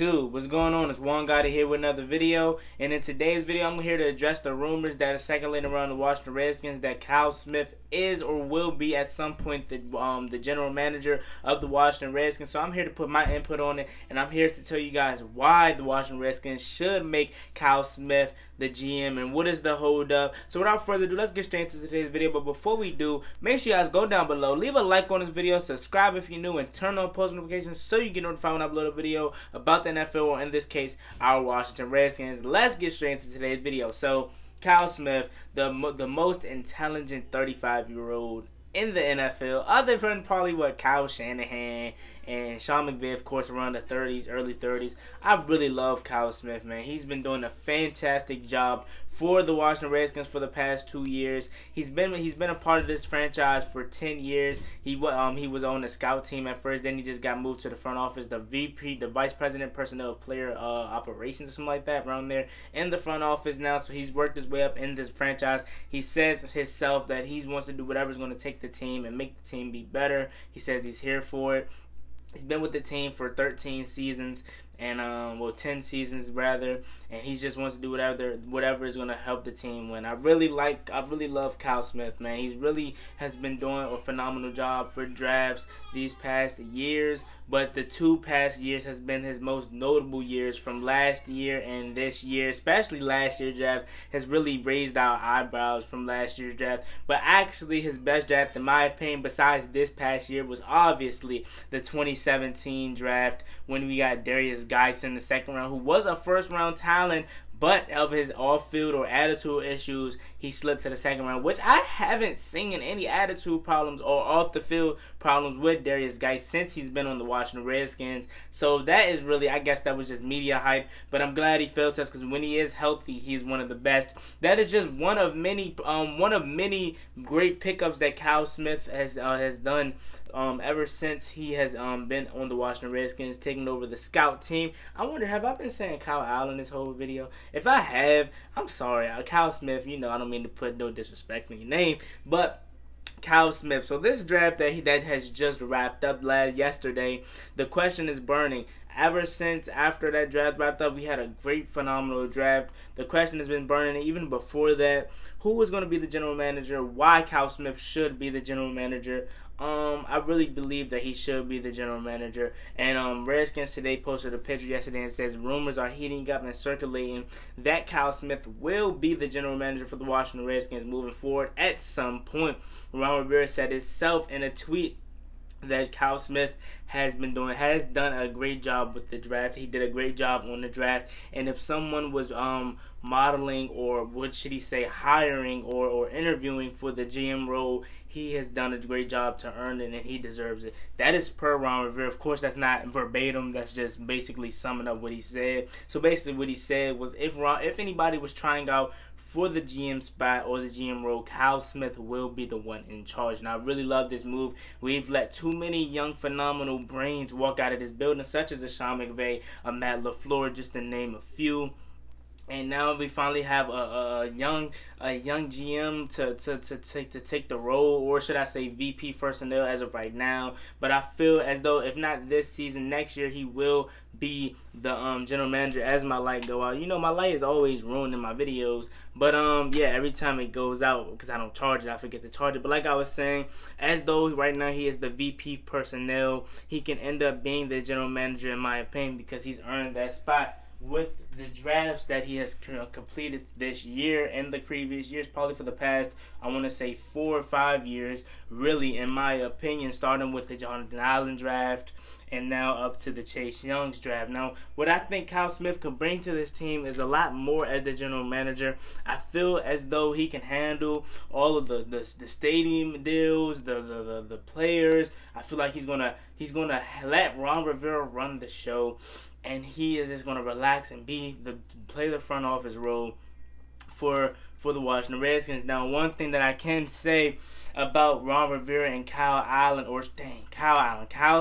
What's going on? It's One Guy here with another video, and in today's video I'm here to address the rumors that are circulating around the Washington Redskins that Kyle Smith is or will be at some point the general manager of the Washington Redskins. So I'm here to put my input on it, and I'm here to tell you guys why the Washington Redskins should make Kyle Smith the GM and what is the hold up. So without further ado, let's get straight into today's video. But before we do, make sure you guys go down below, leave a like on this video, subscribe if you're new, and turn on post notifications so you get notified when I upload a video about the NFL, or in this case, our Washington Redskins. Let's get straight into today's video. So Kyle Smith, the most intelligent 35-year-old in the NFL, other than probably Kyle Shanahan and Sean McVay, of course, around the 30s, early 30s. I really love Kyle Smith, man. He's been doing a fantastic job for the Washington Redskins for the past 2 years. He's been a part of this franchise for 10 years. He was on the scout team at first, then he just got moved to the front office, the VP, the Vice President Personnel Player Operations or something like that, around there in the front office now. So he's worked his way up in this franchise. He says himself that he wants to do whatever's going to take the team and make the team be better. He says he's here for it. He's been with the team for 13 seasons, and 10 seasons rather, and he just wants to do whatever is going to help the team win. I really love Kyle Smith, man. He's really has been doing a phenomenal job for drafts these past years, but the 2 past years has been his most notable years from last year and this year. Especially last year's draft has really raised our eyebrows from last year's draft. But actually his best draft, in my opinion, besides this past year, was obviously the 2017 draft when we got Darius Geis in the second round, who was a first-round talent, but of his off-field or attitude issues, he slipped to the second round, which I haven't seen any attitude problems or off-the-field problems with Darius Geis since he's been on the Washington Redskins. So that is really, I guess that was just media hype, but I'm glad he failed us because when he is healthy, he's one of the best. That is just one of many great pickups that Kyle Smith has done ever since he has been on the Washington Redskins, taking over the scout team. I wonder, have I been saying Kyle Allen this whole video? If I have, I'm sorry. Kyle Smith, I don't mean to put no disrespect in your name, but Kyle Smith. So this draft that has just wrapped up yesterday, the question is burning. Ever since after that draft wrapped up, we had a great, phenomenal draft. The question has been burning even before that. Who is going to be the general manager? Why Kyle Smith should be the general manager? I really believe that he should be the general manager. And Redskins today posted a picture yesterday and says rumors are heating up and circulating that Kyle Smith will be the general manager for the Washington Redskins moving forward at some point. Ron Rivera said himself in a tweet that Kyle Smith has done a great job with the draft. He did a great job on the draft, and if someone was modeling, or what should he say, hiring or interviewing for the GM role, he has done a great job to earn it, and he deserves it. That is per Ron Rivera. Of course, that's not verbatim. That's just basically summing up what he said. So basically what he said was if anybody was trying out for the GM spot or the GM role, Kyle Smith will be the one in charge. And I really love this move. We've let too many young, phenomenal brains walk out of this building, such as a Sean McVay, a Matt LaFleur, just to name a few. And now we finally have a young GM to take the role, or should I say VP personnel as of right now. But I feel as though if not this season, next year he will be the general manager as my light go out. My light is always ruined in my videos, but yeah, every time it goes out, because I don't charge it, I forget to charge it. But like I was saying, as though right now he is the VP personnel, he can end up being the general manager in my opinion, because he's earned that spot with the drafts that he has completed this year and the previous years, probably for the past, I want to say 4 or 5 years, really, in my opinion, starting with the Jonathan Allen draft and now up to the Chase Young's draft. Now, what I think Kyle Smith could bring to this team is a lot more as the general manager. I feel as though he can handle all of the stadium deals, the players. I feel like he's gonna let Ron Rivera run the show, and he is just gonna relax and play the front office role for the Washington Redskins. Now, one thing that I can say about Ron Rivera and Kyle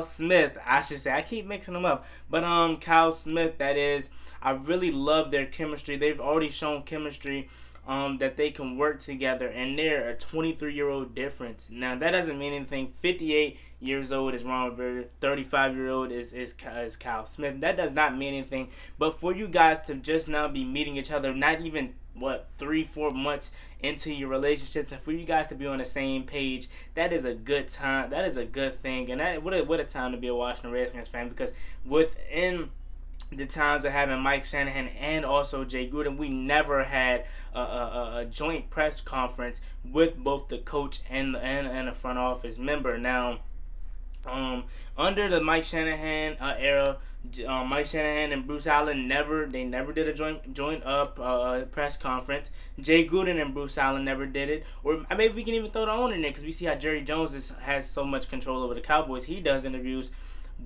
Smith, I should say, I keep mixing them up, but Kyle Smith, that is, I really love their chemistry. They've already shown chemistry that they can work together, and they're a 23-year-old difference. Now that doesn't mean anything. 58 years old is Ron Rivera. 35-year-old is Kyle Smith. That does not mean anything. But for you guys to just now be meeting each other, not even 3-4 months into your relationship, and for you guys to be on the same page, that is a good time. That is a good thing, and what a time to be a Washington Redskins fan, because within the times of having Mike Shanahan and also Jay Gruden, we never had a joint press conference with both the coach and a front office member. Now, under the Mike Shanahan era, Mike Shanahan and Bruce Allen never did a joint press conference. Jay Gruden and Bruce Allen never did it. Or maybe we can even throw the owner in there, because we see how Jerry Jones has so much control over the Cowboys. He does interviews.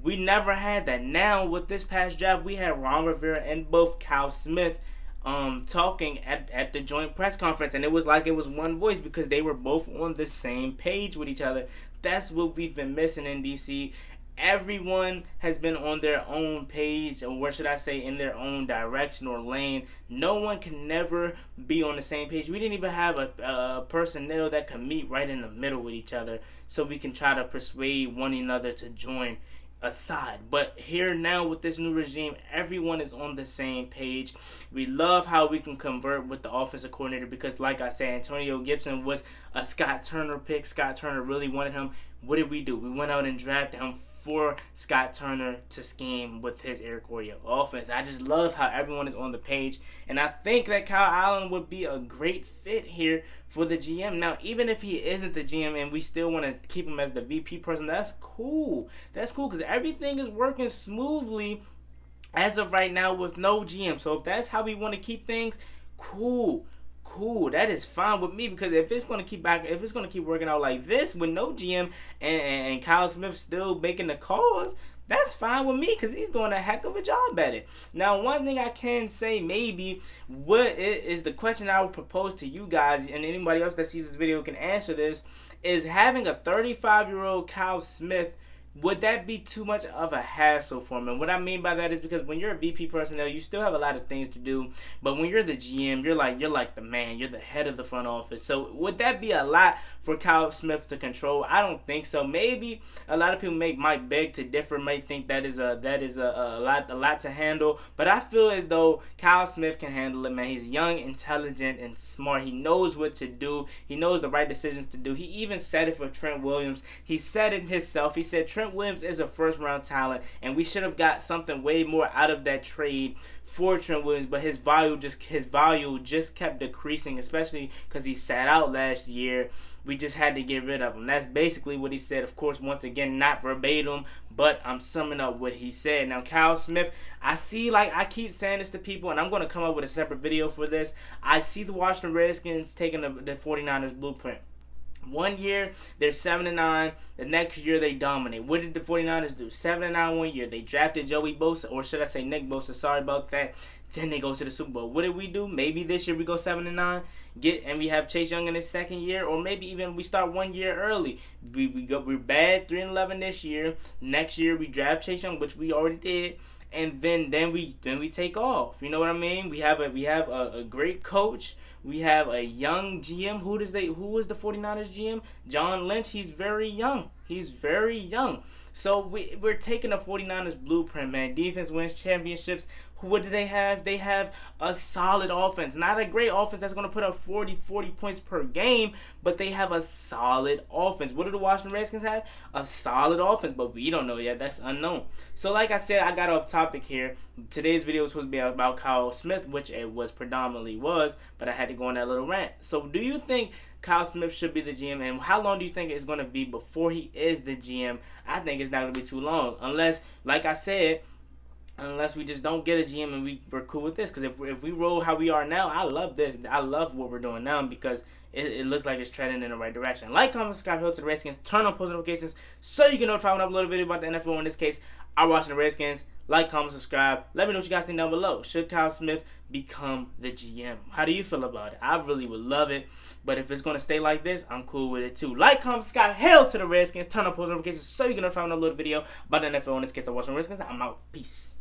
We never had that. Now, with this past draft, we had Ron Rivera and both Kyle Smith talking at the joint press conference, and it was like it was one voice, because they were both on the same page with each other. That's what we've been missing in DC. Everyone has been on their own page, or what should I say, in their own direction or lane. No one can never be on the same page. We didn't even have a personnel that can meet right in the middle with each other, so we can try to persuade one another to join aside. But here now with this new regime, everyone is on the same page. We love how we can convert with the offensive coordinator, because like I said, Antonio Gibson was a Scott Turner pick. Scott Turner really wanted him. What did we do? We went out and drafted him for Scott Turner to scheme with his Air Coryell offense. I just love how everyone is on the page, and I think that Kyle Allen would be a great fit here for the GM. Now, even if he isn't the GM and we still want to keep him as the VP person, that's cool. That's cool, because everything is working smoothly as of right now with no GM. So if that's how we want to keep things, cool. That is fine with me, because if it's gonna keep working out like this with no GM and Kyle Smith still making the calls, that's fine with me, because he's doing a heck of a job at it. Now, one thing I can say, maybe, what is the question I would propose to you guys, and anybody else that sees this video can answer this, is having a 35-year-old Kyle Smith, would that be too much of a hassle for him? And what I mean by that is, because when you're a VP personnel, you still have a lot of things to do. But when you're the GM, you're like the man. You're the head of the front office. So would that be a lot for Kyle Smith to control? I don't think so. Maybe a lot of people might beg to differ. Might think that is a lot to handle. But I feel as though Kyle Smith can handle it, man. He's young, intelligent, and smart. He knows what to do. He knows the right decisions to do. He even said it for Trent Williams. He said it himself. He said Trent Williams is a first-round talent, and we should have got something way more out of that trade for Trent Williams, but his value just kept decreasing, especially because he sat out last year. We just had to get rid of him. That's basically what he said. Of course, once again, not verbatim, but I'm summing up what he said. Now, Kyle Smith, I keep saying this to people, and I'm going to come up with a separate video for this. I see the Washington Redskins taking the 49ers blueprint. One year, they're 7-9. The next year, they dominate. What did the 49ers do? 7-9 one year. They drafted Joey Bosa, or should I say Nick Bosa. Sorry about that. Then they go to the Super Bowl. What did we do? Maybe this year we go 7-9, and we have Chase Young in his second year, or maybe even we start 1 year early. We're bad 3-11 this year. Next year we draft Chase Young, which we already did. And then we take off. You know what I mean? We have a great coach. We have a young GM. Who is the 49ers GM? John Lynch. He's very young. So we're taking a 49ers blueprint, man. Defense wins championships. What do they have? They have a solid offense. Not a great offense that's going to put up 40 points per game, but they have a solid offense. What do the Washington Redskins have? A solid offense, but we don't know yet. That's unknown. So like I said, I got off topic here. Today's video was supposed to be about Kyle Smith, which it predominantly was, but I had to go on that little rant. So do you think Kyle Smith should be the GM, and how long do you think it's going to be before he is the GM? I think it's not going to be too long, unless, like I said, unless we just don't get a GM and we're cool with this. Because if we roll how we are now, I love this. I love what we're doing now, because it looks like it's trending in the right direction. Like, comment, subscribe, help to the Redskins. Turn on post notifications so you can notify when I upload a video about the NFL. In this case, I'm watching the Redskins. Like, comment, subscribe. Let me know what you guys think down below. Should Kyle Smith become the GM? How do you feel about it? I really would love it. But if it's going to stay like this, I'm cool with it too. Like, comment, subscribe, hail to the Redskins. Turn on post notifications so you can notify when I upload a video about the NFL. In this case, I'm watching the Redskins. I'm out. Peace.